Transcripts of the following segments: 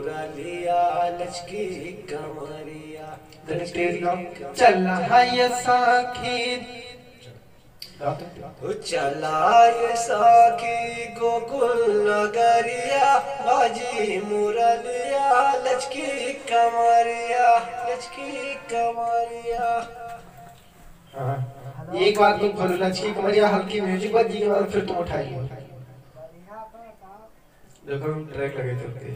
मुरलिया लचकी कमरिया। चला है साखी चला ये साखी गोकुल नगरिया बाजी मुरलिया लचकी कमरिया लचकी कमरिया। एक बार तुम बोलो लचकी कमरिया हल्की म्यूजिक बजी के बाद फिर तुम उठाइए। देखो ट्रैक लगे चलते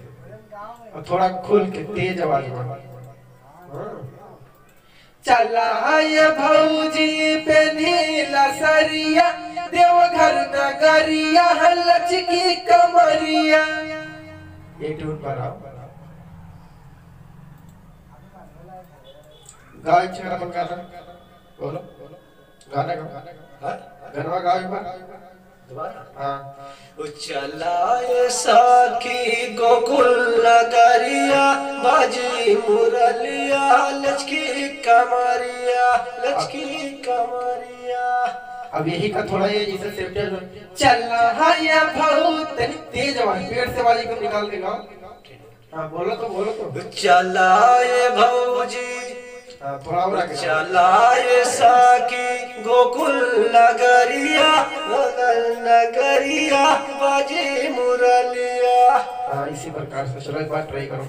और थोड़ा खुल के तेज आवाज में। चला ये भौजी पे नीला सरिया देवघर नगरिया लचकी कमरिया। ये ट्यून पर आओ गाओ इच्छा अपन गाना बोलो गाना गाओ गरबा गाओ एक बार दोबारा। हाँ चला ये साखी गोकुल नगरिया बाजी मुरलिया लचकी कमरिया लचकी कमरिया। अब यही का थोड़ा ये जैसे सेफ्टी चला है बहुत तेज आवाज पेड़ से आवाज एकदम निकाल के गाओ। हाँ बोलो तो चला ये भौजी थोड़ा और आगे चला ये साखी गोकुल नगरिया नगरिया बाजी मुरलिया। हाँ इसी प्रकार से चलो एक बार ट्राई करो।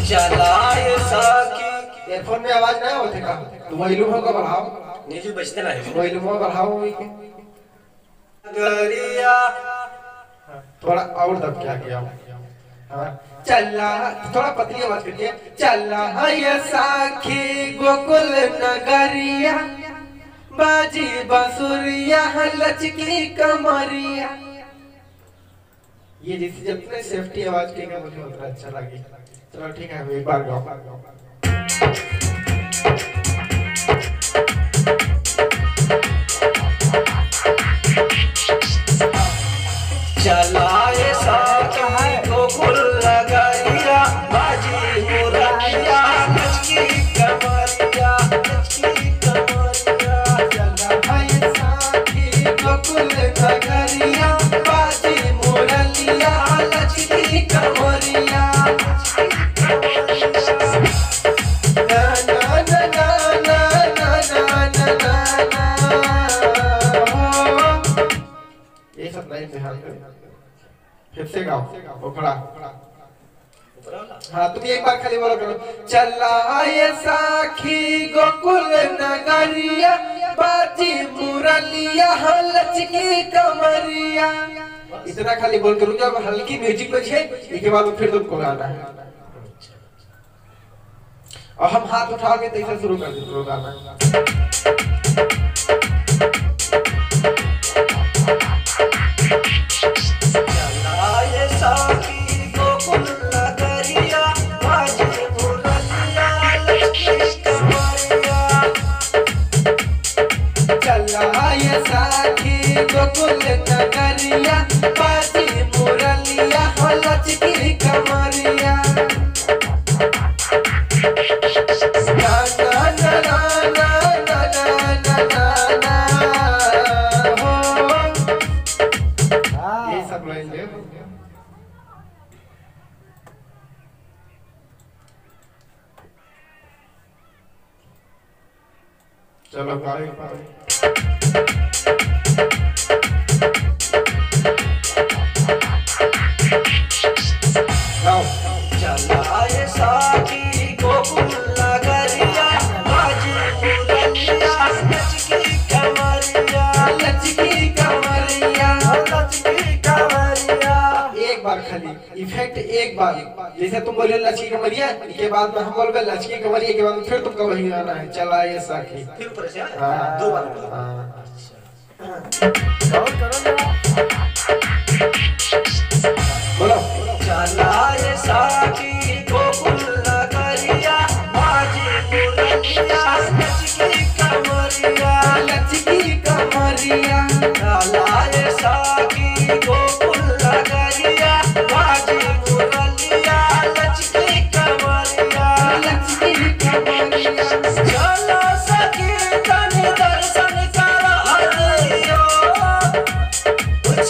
चलाए साखी एयरफोन में आवाज नहीं होती का तो वॉल्यूम को बढ़ाओ। नीचे बजते ना है वॉल्यूम को बढ़ाओ नगरिया। थोड़ा और दब क्या किया। हाँ चला थोड़ा पतली आवाज करिए। चला है साखी गोकुल नगरिया बाजी बांसुरिया लचकी कमरिया। ये जितने जितने सेफ्टी आवाज के मुझे उतना अच्छा लगे। चलो ठीक है एक बार गाओ। चलाए साखी गोकुल नगरिया बाजी मुरलिया लचकी कमरिया लचकी कमरिया। चला है साखी गोकुल नगरिया बाजी मुरलिया लचकी कमरिया। ये सब लाइन ध्यान करो फिर से गाओ खड़ा। हाँ तुम एक बार खाली बोलो करो। चला ये साखी गोकुल नगरिया बाजी मुरलिया लचकी कमरिया। इतना खाली बोल करूँ जब हल्की म्यूजिक बजे इसके बाद फिर तुमको गाना है और हम हाथ उठा के तैसे शुरू कर देते गाना। चलाए साखी गोकुल नगरिया बाजी मुरलिया लचकी कमरिया। चला ये साखी गोकुल नगरिया बाजी मुरलिया लचकी कमरिया। ये सब लाइन दे। चलो गाओ। चलाए साखी गोकुल नगरिया बाजी मुरलिया लचकी कमरिया लचकी कमरिया लचकी कमरिया। एक बार खाली इफेक्ट एक बार जैसे तुम बोले लचकी कमरिया के बाद में हम बोलबे लचकी कमरिया के बाद फिर तुमको वही गाना है चला ये साखी। फिर ऊपर से हाँ, दो बार बोलो। चलाए साखी गोकुल नगरिया बाजी मुरलिया लचकी कमरिया लचकी कमरिया चलाए साकी गोकुल नगरिया बाजी मुरलिया लचकी कमरिया चला सखी तनि दर्शन करा दियो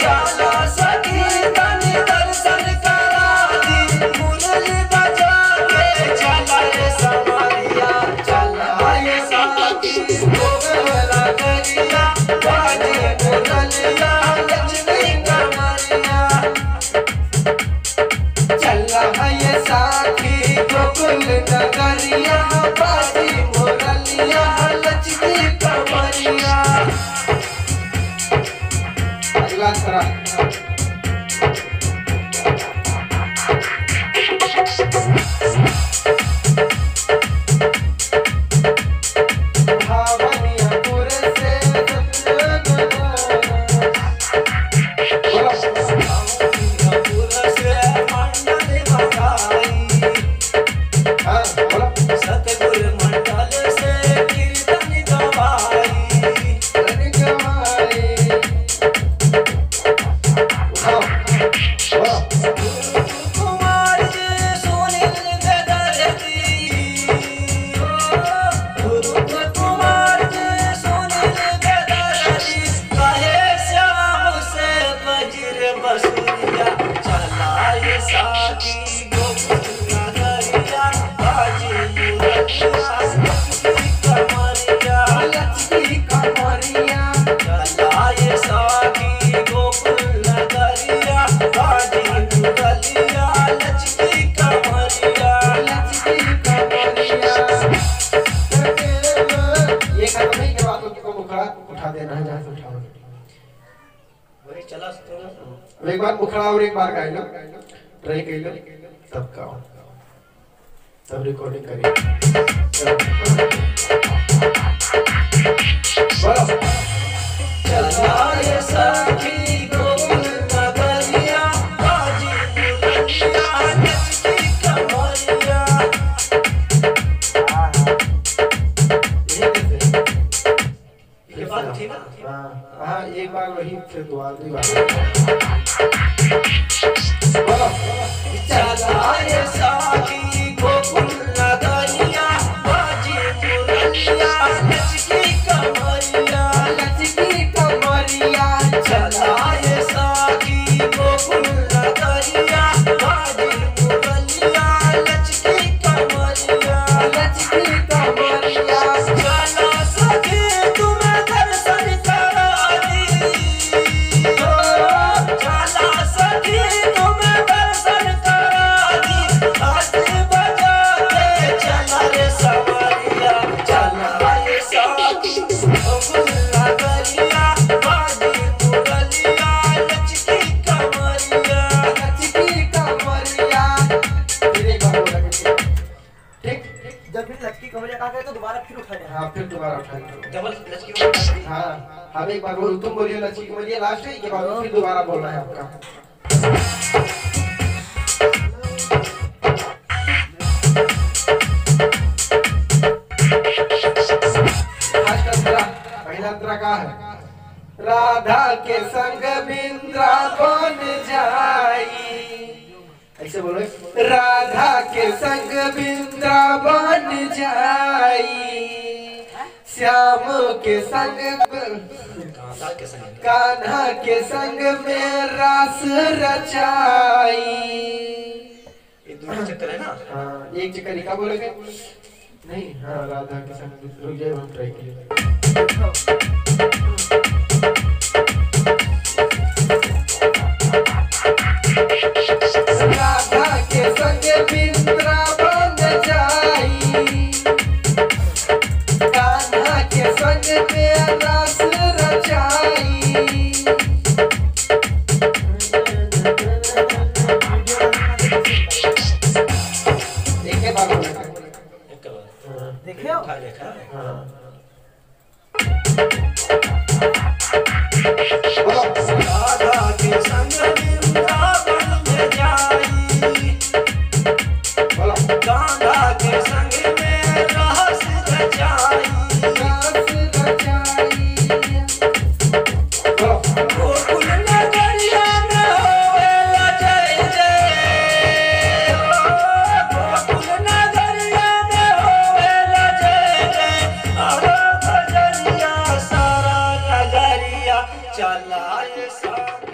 चला सखी तनि दर्शन करा दी मुरली बजा के चला रे समरिया चला ये साकी गोकुल नगरिया बाजी मुरलिया लचकी कमरिया चला ये साखी गोकुल नगरिया बाजी मुरलिया लचकी कमरिया। अगला तरह भावनियापुर से पूर से मंडल बधाई सतगुर मंडल से कीर्तन गवाई कुमार जी सुनील बेदर्दी गुरु कुमार जी सुनील बेदर्दी कहे श्याम से वज्र बसुरिया चला ये साकी गोकुल नगरिया बाजी मुरलिया लचकी कमरिया लचकी कमरिया चला ये साकी गोकुल नगरिया बाजी मुरलिया लचकी कमरिया लचकी कमरिया। ये करने के बाद उसको मुखड़ा उठा देना है जहाँ से उठाओगे। वही चला अब एक बार मुखड़ा और एक बार गाइलो ट्राई कइलो तब गाओ तब रिकॉर्डिंग करिए। बोलो चला ये साकी गोकुल नगरिया बाजी मुरलिया लचकी कमरिया ये बात ठीक है। हाँ एक बार वही फिर दूसरी बार बोलो चला ये साकी गोकुल नगरिया बाजी मुरलिया लचकी कमरिया लचकी कमरिया चला ये साकी गोकुल नगरिया बाजी मुरलिया लचकी कमरिया लचकी कमरिया चला सखी तुम्हें दर्शन करा दी चला सखी तुम्हें दर्शन करा दी हाथ बजा के चला रे समरिया चला ये साकी गोकुल नगरिया बाजी मुरलिया लचकी कमरिया लचकी कमरिया। फिर एक बार बोला ठीक जब फिर लचकी कमरिया कहा गया तो दोबारा फिर उठा जाए। हाँ फिर दोबारा उठा लो। डबल लचकी कमरिया हाँ हम एक बार बोल तुम बोलिए लचकी कमरिया लास्ट है के बाद फिर दोबारा बोलना है आपका। आज का अंतरा पहला अंतरा का है राधा के संग वृंदावन जाई। ऐसे बोलो राधा के संग वृंदावन जाई श्याम के संग कान्हा के संग में रास रचाई। ये दूसरा चक्कर है ना। हाँ एक चक्कर का बोलोगे नहीं। हाँ राधा के संग रुक जाए हम ट्राई करेंगे। राधा के संग वृंदावन जाई कान्हा के संग में रास रचाई। एक बार बोलेगा एक बार देखियो उठा देखा हाँ गोकुल नगरिया में होवेला जय जय, गोकुल नगरिया में होवेला जय जय, अरे भजनिया सारा नगरिया चलाए सारा।